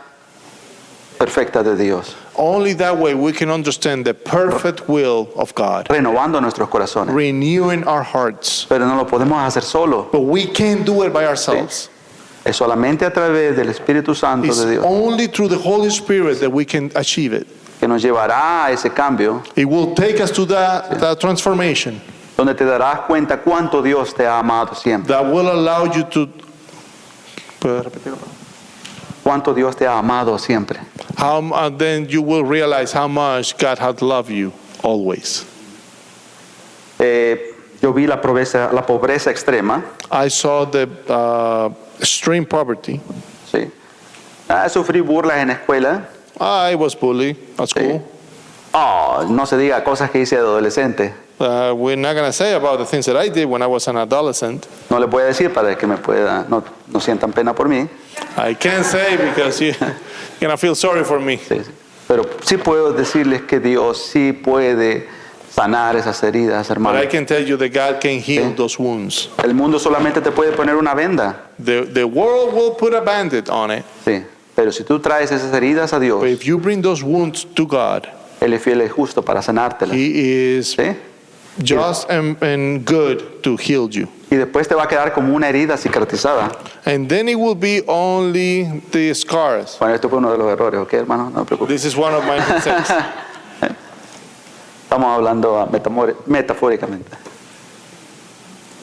perfecta de Dios, Only that way we can understand the perfect will of God, renovando nuestros corazones. renewing our hearts. Pero no lo podemos hacer solo. But we can't do it by ourselves. Es solamente a través del Espíritu Santo It's de Dios only through the Holy Spirit that we can achieve it. que nos llevará a ese cambio, It will take us to that transformation donde te darás cuenta cuánto Dios te ha amado siempre. that will allow you to Cuánto Dios te ha amado siempre. then you will realize how much God has loved you always. Yo vi la pobreza extrema. I saw the extreme poverty. ¿Sí? Sufrí burlas en la escuela. I was bullied at school. No se diga cosas que hice de adolescente. We're not going to say about the things that I did when I was an adolescent. No les voy a decir para que no sientan pena por mí. I can't say because you're going to feel sorry for me. Sí. Pero sí puedo decirles que Dios sí puede sanar esas heridas, But hermano. I can tell you that God can heal Sí. those wounds. El mundo solamente te puede poner una venda. The world will put a bandage on it. Sí. Pero si tú traes esas heridas a Dios, But if you bring those wounds to God, Él es fiel y justo para sanártelas. He is ¿Sí? just and good to heal you. Y después te va a quedar como una herida cicatrizada. And then it will be only the scars. Bueno, esto fue uno de los errores, ¿ok, hermano? No te preocupes. This is one of my mistakes. Estamos hablando metafóricamente.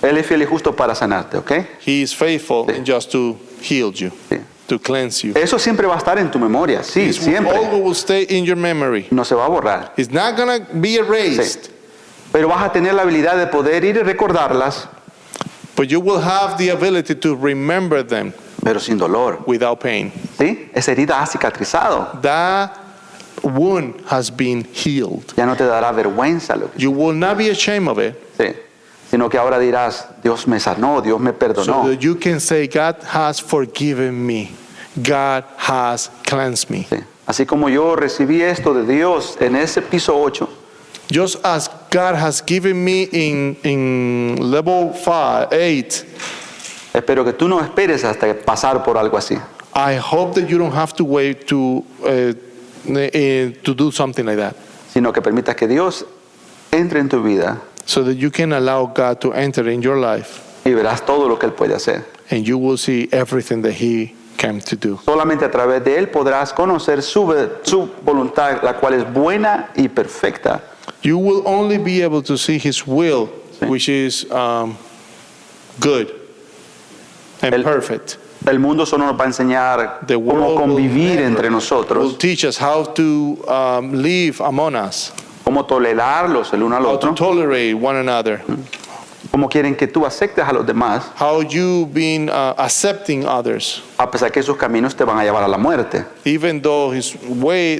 Él es fiel y justo para sanarte, ¿ok? He is faithful Sí. and just to heal you, Sí. to cleanse you. Eso siempre va a estar en tu memoria, sí, This siempre. always will stay in your memory. No se va a borrar. It's not going to be erased, Pero vas a tener la habilidad de poder ir y recordarlas, but you will have the ability to remember them pero sin dolor, without pain. ¿sí? Esa herida ha cicatrizado. That wound has been healed. Ya no te dará vergüenza lo que You will not be ashamed of it, sí. Sino que ahora dirás, Dios me sanó, Dios me so perdonó. that you can say, God has forgiven me. God has cleansed me. Sí. Así como yo recibí esto de Dios en ese piso 8, Just as God has given me in level 8, espero que tú no esperes hasta pasar por algo así. I hope that you don't have to wait to do something like that, Sino que permitas que Dios entre en tu vida so that you can allow God to enter in your life y verás todo lo que Él puede hacer. and you will see everything that He came to do. Solamente a través de Él podrás conocer su voluntad, la cual es buena y perfecta. You will only be able to see His will, Sí. which is good and El- perfect. El mundo solo nos va a enseñar The cómo world convivir will entre nosotros, teach us how to live among us, cómo tolerarlos el uno al how to otro, tolerate one another, cómo quieren que tú aceptes a los demás, how you been accepting others, a pesar que esos caminos te van a llevar a la muerte. even though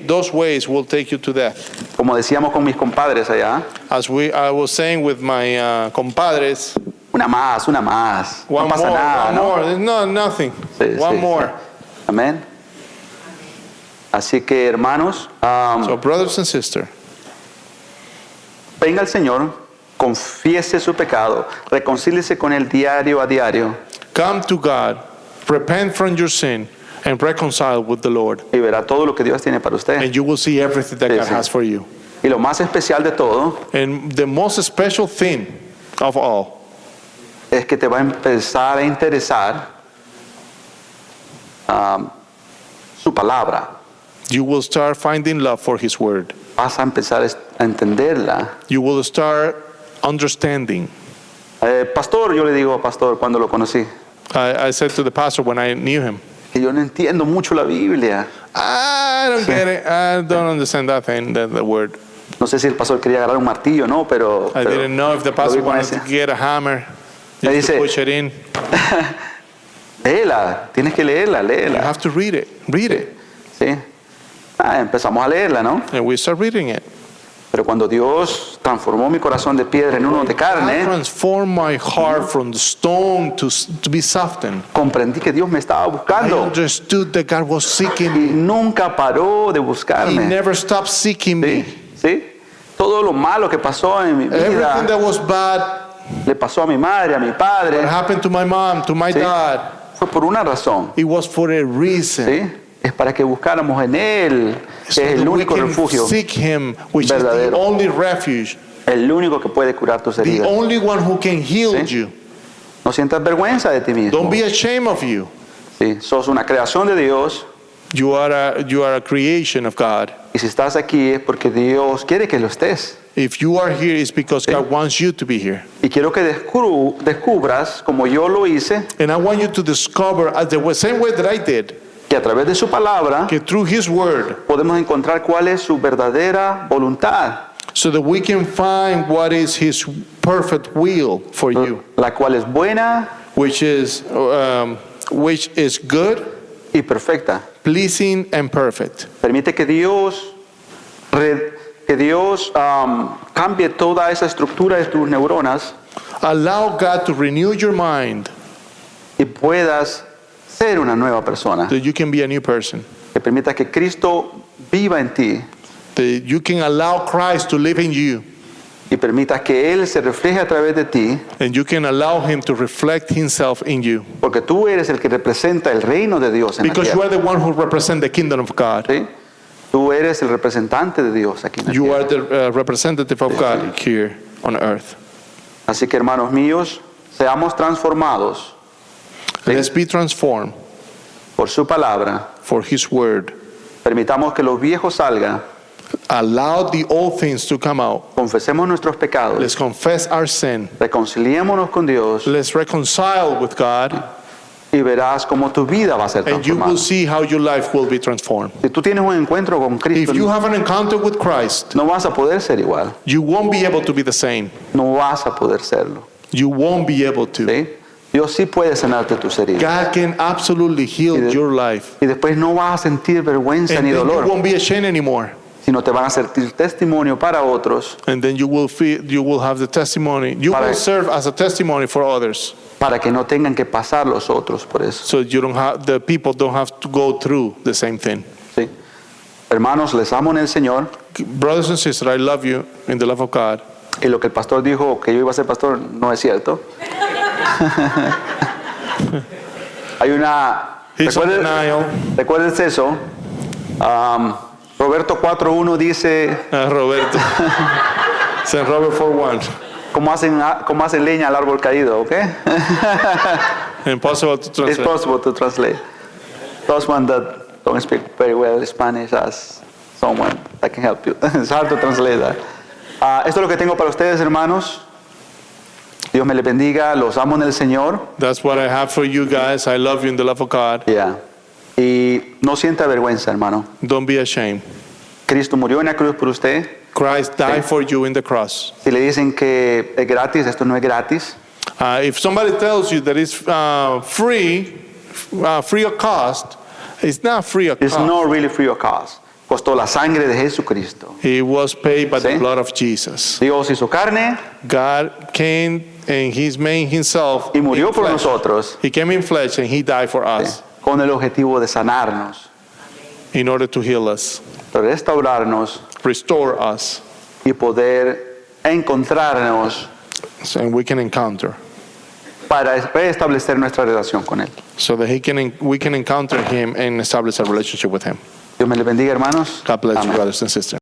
those ways will take you to death. Como decíamos con mis compadres allá, As I was saying with my compadres, una más, no one pasa more, nada, one ¿no? more, there's nothing, Sí, one sí, more. sí. Amén. Así que hermanos, So brothers and sisters, venga al Señor, confiese su pecado, reconcíliese con Él diario a diario come to God, repent from your sin, and reconcile with the Lord, y verá todo lo que Dios tiene para usted. and you will see everything that Sí, God sí. has for you. Y lo más especial de todo And the most special thing of all es que te va a empezar a interesar su palabra. you will start finding love for His word. Vas a empezar a entenderla. You will start understanding. Pastor, yo le digo, pastor, cuando lo conocí, I said to the pastor when I knew him, que yo no entiendo mucho la Biblia. I don't get it. I don't understand that thing, the word. No sé si el pastor quería agarrar un martillo, ¿no? Pero I didn't know if the lo pastor vi con wanted ese. to get a hammer Me just to dice- push it in. Léela, tienes que leerla, You léela. have to read it. Read it. ¿Sí? Empezamos a leerla, ¿no? And we start reading it. Pero cuando Dios transformó mi corazón de piedra en uno de God carne, transformed my heart from the stone to be softened. comprendí que Dios me estaba I buscando understood that God was seeking me. y nunca paró de He buscarme. never stopped seeking ¿Sí? me. ¿Sí? Todo lo malo que pasó en mi Everything vida that was bad, le pasó a mi madre, a mi what padre. happened to my mom, to my ¿Sí? dad, Fue por una razón. it was for a reason. ¿Sí? Es para que buscáramos en Él, So que es that el we único can refugio, seek Him, which is the verdadero. only refuge, el único que puede curar tus the heridas. only one who can heal Sí. you. No sientas vergüenza de ti mismo. Don't be ashamed of you. ¿Sí? Sos una creación de Dios You are a creation of God. y si estás aquí es porque Dios quiere que lo estés. If you are here, it's because God wants you to be here. Y quiero que descubras, como yo lo hice, And I want you to discover, as the same way that I did, que a través de su palabra that through His Word, podemos encontrar cuál es su verdadera voluntad, so that we can find what is His perfect will for you, la cual es buena which is good, y perfecta. pleasing, and perfect. Permite que Dios cambie toda esa estructura de tus neuronas Allow God to renew your mind, y puedas ser una nueva persona. that you can be a new person, Que permita que Cristo viva en ti that you can allow Christ to live in you, y permita que Él se refleje a través de ti, and you can allow Him to reflect Himself in you, porque tú eres el que representa el reino de Dios en la because you tierra. are the one who represents the kingdom of God. ¿Sí? Tú eres el representante de Dios aquí en la You tierra. are the representative of God here on earth. Así que hermanos míos, seamos transformados Let's be transformed por su palabra. for His word. Permitamos que lo viejo salga Allow the old things to come out. confesemos nuestros pecados, Let's confess our sin. reconciliémonos con Dios Let's reconcile with God, y verás cómo tu vida va a ser and you will transformada. see how your life will be transformed. Si tú tienes un encuentro con Cristo, If you have an encounter with Christ, no vas a poder ser igual, you won't be able to be the same. no vas a poder serlo. You won't be able to. ¿Sí? Dios sí puede sanarte tus heridas. God can absolutely heal your life. Y después no vas a sentir vergüenza And ni then you dolor, won't be ashamed anymore. sino te van a sentir testimonio para otros, And then you will have the testimony. You will serve as a testimony for others. para que no tengan que pasar los otros por eso. So the people don't have to go through the same thing. ¿Sí? Hermanos, les amo en el Señor, Brothers and sisters, I love you in the love of God. y lo que el pastor dijo que yo iba a ser pastor no es cierto. Hay una... He's on denial. Recuerdes eso. Roberto 4.1 dice, Roberto. St. Robert 4:1. ¿cómo hacen leña al árbol caído? ¿Ok? Impossible to It's translate. possible to translate. Those one that don't speak very well Spanish, as someone that can help you. It's hard to translate that. Esto es lo que tengo para ustedes, hermanos. Dios me les bendiga. Los amo en el Señor. That's what I have for you guys. I love you in the love of God. Yeah. Y no sienta vergüenza, hermano. Don't be ashamed. Cristo murió en la cruz por usted. Christ died for you in the cross. Si le dicen que es gratis, esto no es gratis. If somebody tells you that it's free of cost, it's not free of It's cost. not really free of cost. Costó la sangre de Jesucristo. It was paid by the Sí. blood of Jesus. Dios hizo carne God came and He's made Himself y murió in por flesh. nosotros He came in flesh and He died for us con el objetivo de sanarnos, in order to heal us, de restaurarnos restore us, y poder encontrarnos so we can encounter, para restablecer nuestra relación con Él. so that we can encounter Him and establish a relationship with Him. Dios me les bendiga, hermanos. God bless you, Amén. brothers and sisters.